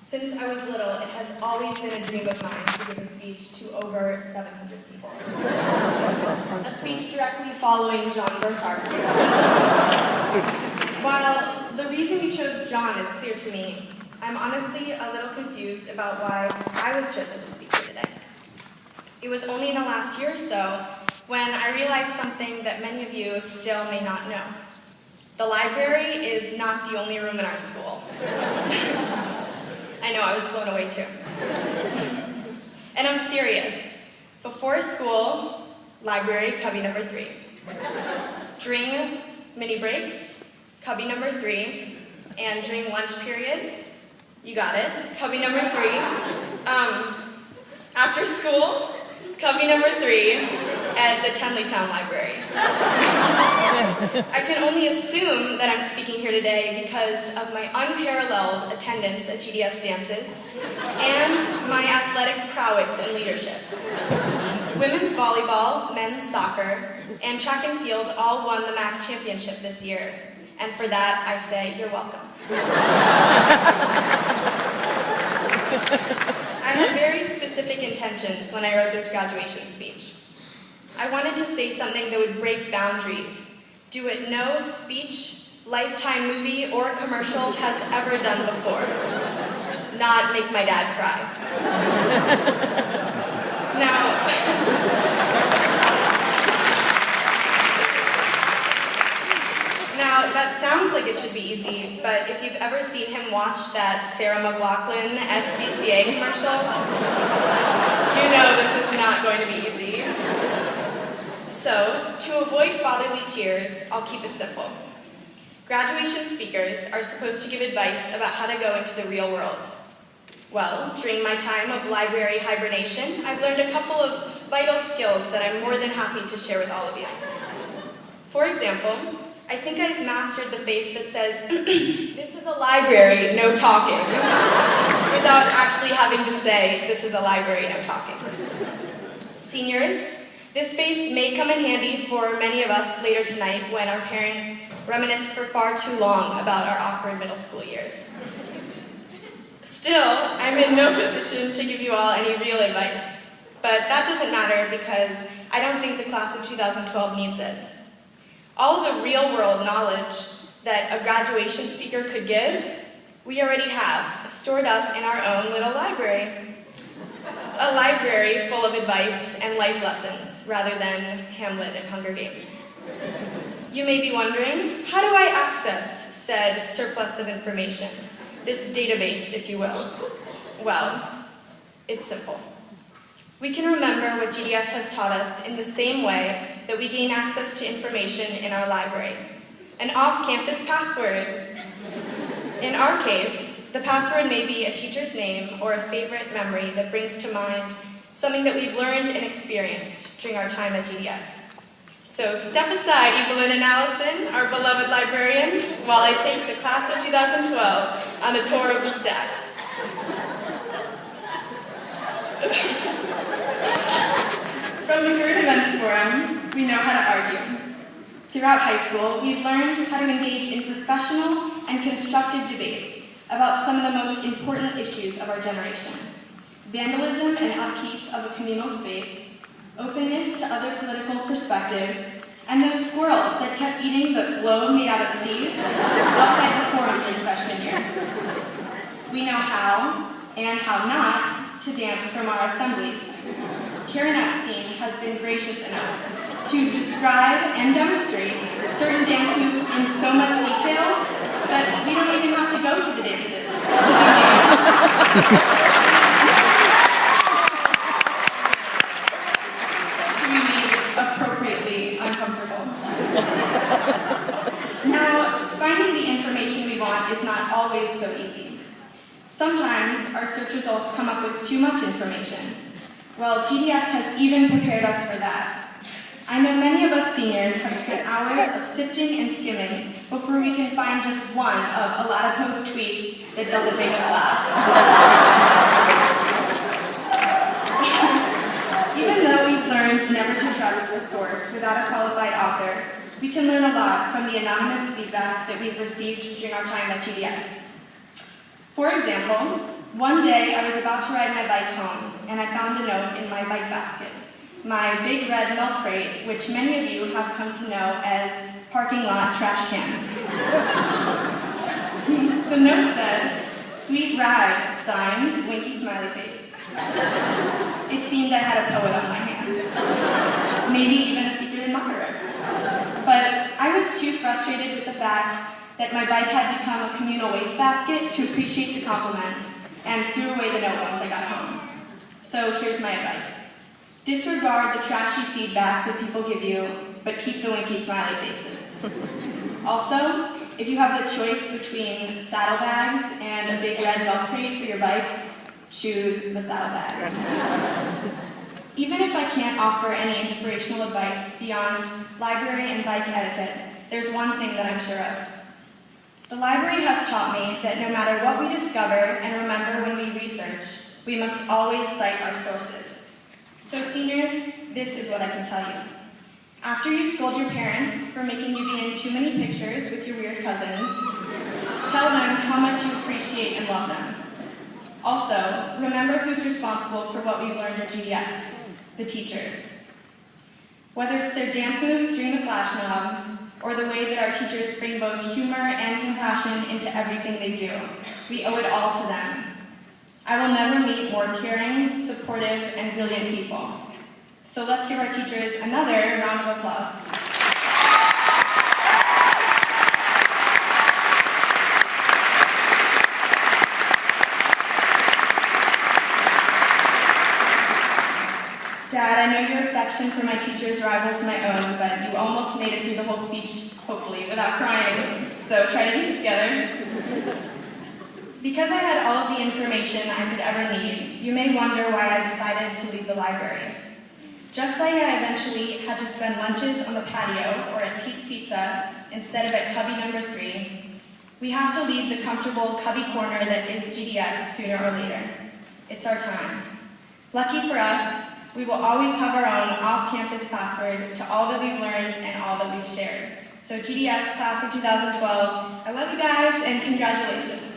Since I was little, it has always been a dream of mine to give a speech to over 700 people. A speech directly following John Burkhart. While the reason we chose John is clear to me, I'm honestly a little confused about why I was chosen to speak here today. It was only in the last year or so when I realized something that many of you still may not know. The library is not the only room in our school. I know, I was blown away too. And I'm serious. Before school, library, cubby number 3. During mini breaks, cubby number 3. And during lunch period, you got it, cubby number 3. After school, cubby number 3 at the Tenleytown Library. I can only assume that I'm speaking here today because of my unparalleled attendance at GDS dances and my athletic prowess and leadership. Women's volleyball, men's soccer, and track and field all won the MAC championship this year. And for that, I say, you're welcome. I had very specific intentions when I wrote this graduation speech. I wanted to say something that would break boundaries, do what no speech, Lifetime movie, or commercial has ever done before. Not make my dad cry. Now, that sounds like it should be easy, but if you've ever seen him watch that Sarah McLachlan SPCA commercial, you know this is not going to be easy. So, to avoid fatherly tears, I'll keep it simple. Graduation speakers are supposed to give advice about how to go into the real world. Well, during my time of library hibernation, I've learned a couple of vital skills that I'm more than happy to share with all of you. For example, I think I've mastered the face that says, "This is a library, no talking," without actually having to say, "This is a library, no talking." Seniors, this face may come in handy for many of us later tonight when our parents reminisce for far too long about our awkward middle school years. Still, I'm in no position to give you all any real advice, but that doesn't matter because I don't think the class of 2012 needs it. All the real-world knowledge that a graduation speaker could give, we already have, stored up in our own little library. A library full of advice and life lessons, rather than Hamlet and Hunger Games. You may be wondering, how do I access said surplus of information? This database, if you will. Well, it's simple. We can remember what GDS has taught us in the same way that we gain access to information in our library. An off-campus password. In our case, the password may be a teacher's name or a favorite memory that brings to mind something that we've learned and experienced during our time at GDS. So step aside, Evelyn and Allison, our beloved librarians, while I take the class of 2012 on a tour of the stacks. From the Current Events Forum, we know how to argue. Throughout high school, we've learned how to engage in professional and constructive debates about some of the most important issues of our generation. Vandalism and upkeep of a communal space, openness to other political perspectives, and those squirrels that kept eating the globe made out of seeds outside the forum during freshman year. We know how, and how not, to dance from our assemblies. Karen Epstein has been gracious enough to describe and demonstrate certain dance moves in so much detail that we don't even have to go to the dances to be made appropriately uncomfortable. Now, finding the information we want is not always so easy. Sometimes our search results come up with too much information. Well, GDS has even prepared us for that. I know many of us seniors have spent hours of sifting and skimming before we can find just one of a lot of post tweets that doesn't make us laugh. Even though we've learned never to trust a source without a qualified author, we can learn a lot from the anonymous feedback that we've received during our time at GDS. For example, One day, I was about to ride my bike home, and I found a note in my bike basket. My big red milk crate, which many of you have come to know as parking lot trash can. The note said, "Sweet ride," signed, winky smiley face. It seemed I had a poet on my hands, maybe even a secret admirer. But I was too frustrated with the fact that my bike had become a communal wastebasket to appreciate the compliment, and threw away the note once I got home. So here's my advice. Disregard the trashy feedback that people give you, but keep the winky smiley faces. Also, if you have the choice between saddlebags and a big red milk crate for your bike, choose the saddlebags. Even if I can't offer any inspirational advice beyond library and bike etiquette, there's one thing that I'm sure of. The library has taught me that no matter what we discover and remember when we research, we must always cite our sources. So seniors, this is what I can tell you. After you scold your parents for making you be in too many pictures with your weird cousins, tell them how much you appreciate and love them. Also, remember who's responsible for what we've learned at GDS, the teachers. Whether it's their dance moves during the flash mob, or the way that our teachers bring both humor and compassion into everything they do, we owe it all to them. I will never meet more caring, supportive, and brilliant people. So let's give our teachers another round of applause. Dad, I know your affection for my teachers rivals my own, but you almost made it through the whole speech, hopefully, without crying, so try to keep it together. Because I had all of the information I could ever need, you may wonder why I decided to leave the library. Just like I eventually had to spend lunches on the patio or at Pete's Pizza instead of at cubby number 3, we have to leave the comfortable cubby corner that is GDS sooner or later. It's our time. Lucky for us, we will always have our own off-campus password to all that we've learned and all that we've shared. So GDS, class of 2012, I love you guys and congratulations.